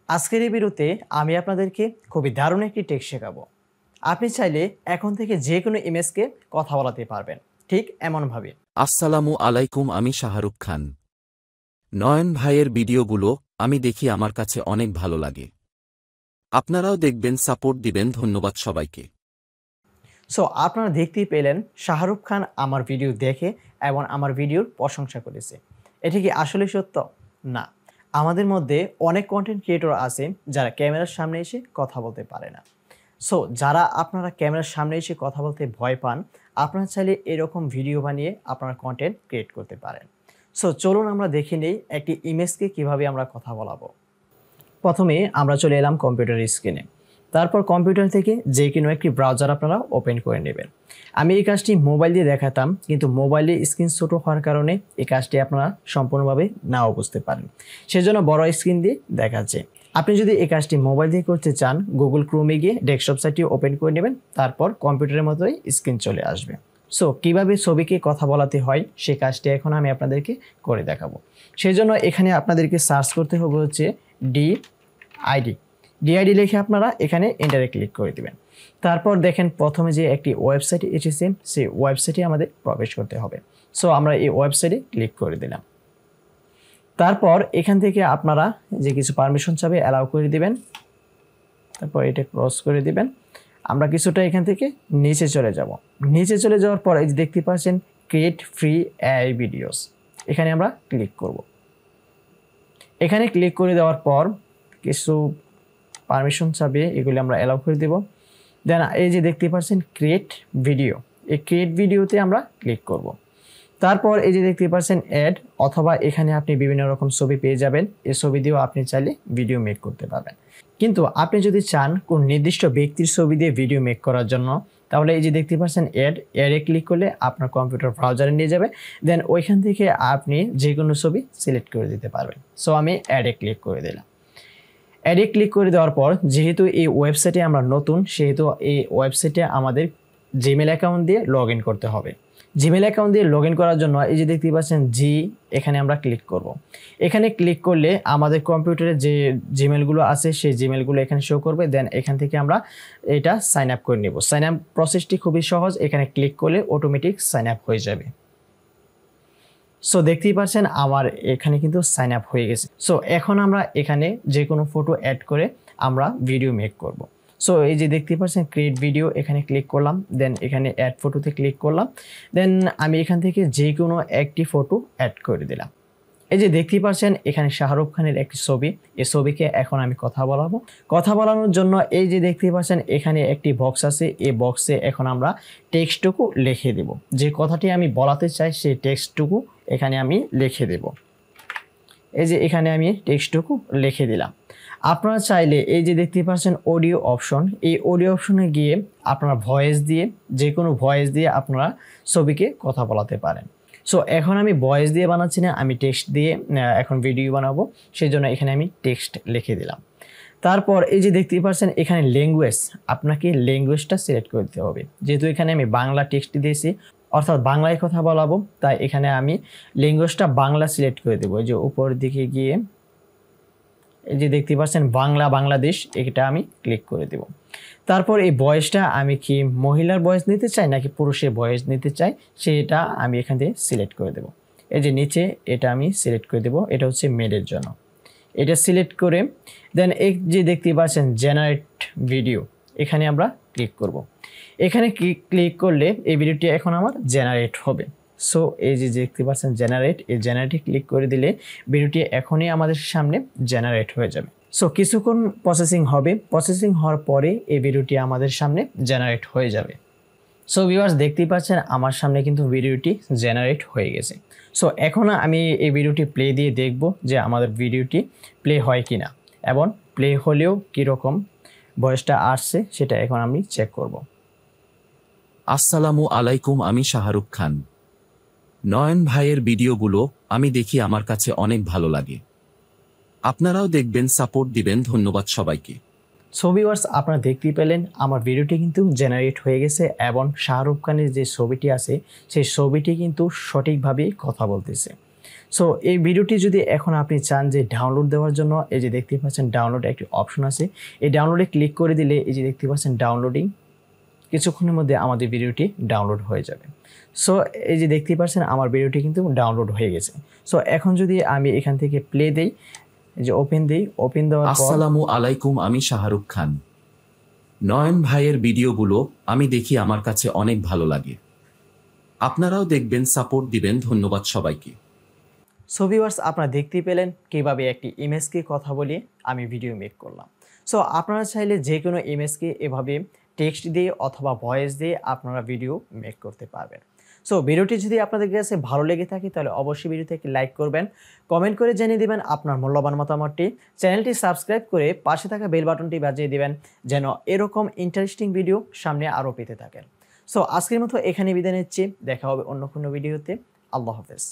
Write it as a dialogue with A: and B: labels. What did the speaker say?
A: আজকের এই ভিডিওতে আমি আপনাদেরকে খুবই দারুণ একটি টেক শেখাবো। আপনি চাইলে এখন থেকে যে কোনো ইমেজকে কথা বলাতে পারবেন, ঠিক এমনভাবে।
B: আসসালামু আলাইকুম, আমি শাহরুখ খান। নয়ন ভাইয়ের ভিডিওগুলো আমি দেখি, আমার কাছে অনেক ভালো লাগে। আপনারাও দেখবেন, সাপোর্ট দিবেন। ধন্যবাদ সবাইকে।
A: সো আপনারা দেখতেই পেলেন শাহরুখ খান আমার ভিডিও দেখে এবং আমার ভিডিওর প্রশংসা করেছে। এটি কি আসলে সত্য? না। আমাদের মধ্যে অনেক কন্টেন্ট ক্রিয়েটর আছে যারা ক্যামেরার সামনে এসে কথা বলতে পারে না। সো যারা আপনারা ক্যামেরার সামনে এসে কথা বলতে ভয় পান, আপনারা চাইলে এরকম ভিডিও বানিয়ে আপনারা কন্টেন্ট ক্রিয়েট করতে পারেন। সো চলুন আমরা দেখে নেই একটি ইমেজকে কিভাবে আমরা কথা বলাবো। প্রথমে আমরা চলে এলাম কম্পিউটার স্ক্রিনে। তারপর কম্পিউটার থেকে যে কোনো একটি ব্রাউজার আপনারা ওপেন করে নেবেন। আমি এই কাজটি মোবাইল দিয়ে দেখাতাম, কিন্তু মোবাইলে স্ক্রিন ছোট হওয়ার কারণে এই কাজটি আপনারা সম্পূর্ণভাবে নাও বুঝতে পারেন, সেজন্য বড় স্ক্রিন দিয়ে দেখাচ্ছে। আপনি যদি এই কাজটি মোবাইল দিয়ে করতে চান, গুগল ক্রোমে গিয়ে ডেস্কটপ সাইটটি ওপেন করে নেবেন, তারপর কম্পিউটারের মতোই স্ক্রিন চলে আসবে। সো কীভাবে ছবিকে কথা বলাতে হয় সেই কাজটি এখন আমি আপনাদেরকে করে দেখাবো। সেই জন্য এখানে আপনাদেরকে সার্চ করতে হবে হচ্ছে ডিআইডি লিখে আপনারা এখানে এন্টারে ক্লিক করে দিবেন। তারপর দেখেন প্রথমে যে একটি ওয়েবসাইট এসেছে, সেই ওয়েবসাইটে আমাদের প্রবেশ করতে হবে। সো আমরা এই ওয়েবসাইটে ক্লিক করে দিলাম। তারপর এখান থেকে আপনারা যে কিছু পারমিশন চাবে অ্যালাউ করে দিবেন, তারপর এটা ক্রস করে দিবেন। আমরা কিছুটা এখান থেকে নিচে চলে যাব। নিচে চলে যাওয়ার পর এই যে দেখতে পাচ্ছেন ক্রিয়েট ফ্রি এআই ভিডিওস, এখানে আমরা ক্লিক করব। এখানে ক্লিক করে দেওয়ার পর কিছু পারমিশন চাবে, এগুলি আমরা অ্যালাউ করে দেব। দেন এই যে দেখতে পাচ্ছেন ক্রিয়েট ভিডিও, এই ক্রিয়েট ভিডিওতে আমরা ক্লিক করব। তারপর এই যে দেখতে পাচ্ছেন অ্যাড, অথবা এখানে আপনি বিভিন্ন রকম ছবি পেয়ে যাবেন। এই ছবি দিয়েও আপনি চাইলে ভিডিও মেক করতে পারবেন। কিন্তু আপনি যদি চান কোন নির্দিষ্ট ব্যক্তির ছবি দিয়ে ভিডিও মেক করার জন্য, তাহলে এই যে দেখতে পাচ্ছেন অ্যাডে ক্লিক করলে আপনার কম্পিউটার ব্রাউজারে নিয়ে যাবে। দেন ওইখান থেকে আপনি যে কোনো ছবি সিলেক্ট করে দিতে পারবেন। সো আমি অ্যাডে ক্লিক করে দিলাম। অ্যাডে ক্লিক করে দেওয়ার পর যেহেতু এই ওয়েবসাইটে আমরা নতুন, সেহেতু এই ওয়েবসাইটে আমাদের জিমেল অ্যাকাউন্ট দিয়ে লগ ইন করতে হবে। জিমেল অ্যাকাউন্ট দিয়ে লগ ইন করার জন্য এই যে দেখতে পাচ্ছেন এখানে আমরা ক্লিক করব। এখানে ক্লিক করলে আমাদের কম্পিউটারে যে জিমেলগুলো আছে সেই জিমেলগুলো এখানে শো করবে। দেন এখান থেকে আমরা এটা সাইন আপ করে নেব। সাইন আপ প্রসেসটি খুবই সহজ, এখানে ক্লিক করলে অটোমেটিক সাইন আপ হয়ে যাবে। সো দেখতেই পাচ্ছেন আমার এখানে কিন্তু সাইন আপ হয়ে গেছে। সো এখন আমরা এখানে যে কোনো ফটো অ্যাড করে আমরা ভিডিও মেক করব। সো এই যে দেখতে পাচ্ছেন ক্রিয়েট ভিডিও, এখানে ক্লিক করলাম। দেন এখানে অ্যাড ফটোতে ক্লিক করলাম। দেন আমি এখান থেকে যে কোনো একটি ফটো অ্যাড করে দিলাম। এই যে দেখতেই পাচ্ছেন এখানে শাহরুখ খানের একটি ছবি, এই ছবিকে এখন আমি কথা বলাবো। কথা বলানোর জন্য এই যে দেখতেই পাচ্ছেন এখানে একটি বক্স আছে, এই বক্সে এখন আমরা টেক্সটটুকু লিখে দেব। যে কথাটি আমি বলাতে চাই সেই টেক্সটটুকু এখানে আমি লিখে দেব। এই যে এখানে আমি টেক্সটটুকু লিখে দিলাম। আপনারা চাইলে এই যে দেখতে পাচ্ছেন অডিও অপশন, এই অডিও অপশনে গিয়ে আপনারা ভয়েস দিয়ে, যে কোনো ভয়েস দিয়ে আপনারা ছবিকে কথা বলাতে পারেন। সো এখন আমি ভয়েস দিয়ে বানাচ্ছি না, আমি টেক্সট দিয়ে এখন ভিডিও বানাবো, সেই জন্য এখানে আমি টেক্সট লিখে দিলাম। তারপর এই যে দেখতেই পাচ্ছেন এখানে ল্যাঙ্গুয়েজ, আপনাকে ল্যাঙ্গুয়েজটা সিলেক্ট করে দিতে হবে। যেহেতু এখানে আমি বাংলা টেক্সট দিয়েছি, অর্থাৎ বাংলায় কথা বলাবো, তাই এখানে আমি ল্যাঙ্গুয়েজটা বাংলা সিলেক্ট করে দেবো। এই যে উপর দিকে গিয়ে এই যে দেখতে পাচ্ছেন বাংলা, বাংলাদেশ, এটা আমি ক্লিক করে দেব। তারপর এই ভয়েসটা আমি কি মহিলার ভয়েস নিতে চাই নাকি পুরুষের ভয়েস নিতে চাই, সেটা আমি এখান থেকে সিলেক্ট করে দেব। এই যে নিচে এটা আমি সিলেক্ট করে দেব, এটা হচ্ছে মেলের জন্য। এটা সিলেক্ট করে দেন এই যে দেখতে পাচ্ছেন জেনারেট ভিডিও, এখানে আমরা ক্লিক করব। এখানে ক্লিক করলে এই ভিডিওটি এখন আমার জেনারেট হবে। সো এই যে দেখতে পাচ্ছেন জেনারেট, এই জেনারেটে ক্লিক করে দিলে ভিডিওটি এখনই আমাদের সামনে জেনারেট হয়ে যাবে। সো কিছুক্ষণ প্রসেসিং হবে, প্রসেসিং হওয়ার পরে এই ভিডিওটি আমাদের সামনে জেনারেট হয়ে যাবে। সো ভিউয়ার্স দেখতেই পাচ্ছেন আমার সামনে কিন্তু ভিডিওটি জেনারেট হয়ে গেছে। সো এখন আমি এই ভিডিওটি প্লে দিয়ে দেখব যে আমাদের ভিডিওটি প্লে হয় কিনা, এবং প্লে হলেও কীরকম ভয়েসটা আসছে সেটা এখন আমি চেক করব।
B: আসসালামু আলাইকুম, আমি শাহরুখ খান। নয়ন ভাইয়ের ভিডিওগুলো আমি দেখি, আমার কাছে অনেক ভালো লাগে। আপনারাও দেখবেন, সাপোর্ট দিবেন। ধন্যবাদ সবাইকে।
A: সো ভিউয়ার্স আপনারা দেখতেই পেলেন আমার ভিডিওটি কিন্তু জেনারেট হয়ে গেছে, এবং শাহরুখ খানের যে ছবিটি আছে সেই ছবিটি কিন্তু সঠিকভাবেই কথা বলতেছে। সো এই ভিডিওটি যদি এখন আপনি চান যে ডাউনলোড দেওয়ার জন্য, এই যে দেখতে পাচ্ছেন ডাউনলোড একটি অপশন আছে, এই ডাউনলোডে ক্লিক করে দিলে এই যে দেখতে পাচ্ছেন ডাউনলোডিং, কিছুক্ষণের মধ্যে আমাদের ভিডিওটি ডাউনলোড হয়ে যাবে। সো এই যে দেখতে পাচ্ছেন আমার ভিডিওটি কিন্তু ডাউনলোড হয়ে গেছে। সো এখন যদি আমি এখান থেকে প্লে দেই, যে ওপেন দেই, ওপেন দেওয়ার পর
B: আসসালামু আলাইকুম, আমি শাহরুখ খান। নয়ন ভাইয়ের ভিডিওগুলো আমি দেখি, আমার কাছে অনেক ভালো লাগে। আপনারাও দেখবেন, সাপোর্ট দিবেন। ধন্যবাদ সবাইকে।
A: সো ভিউয়ার্স, আপনারা দেখতেই পেলেন কীভাবে একটি ইমেজকে কথা বলিয়ে আমি ভিডিও মেক করলাম। সো আপনারা চাইলে যে কোনো ইমেজকে এভাবে টেক্সট দিয়ে অথবা ভয়েস দিয়ে আপনারা ভিডিও মেক করতে পারবেন। সো ভিডিওটি যদি আপনাদের কাছে ভালো লেগে থাকে তাহলে অবশ্যই ভিডিওতে একটি লাইক করবেন, কমেন্ট করে জানিয়ে দেবেন আপনার মূল্যবান মতামতটি, চ্যানেলটি সাবস্ক্রাইব করে পাশে থাকা বেল বাটনটি বাজিয়ে দিবেন যেন এরকম ইন্টারেস্টিং ভিডিও সামনে আরও পেতে থাকেন। সো আজকের মতো এখানে বিদায় নিচ্ছি, দেখা হবে অন্য কোনো ভিডিওতে। আল্লাহ হাফেজ।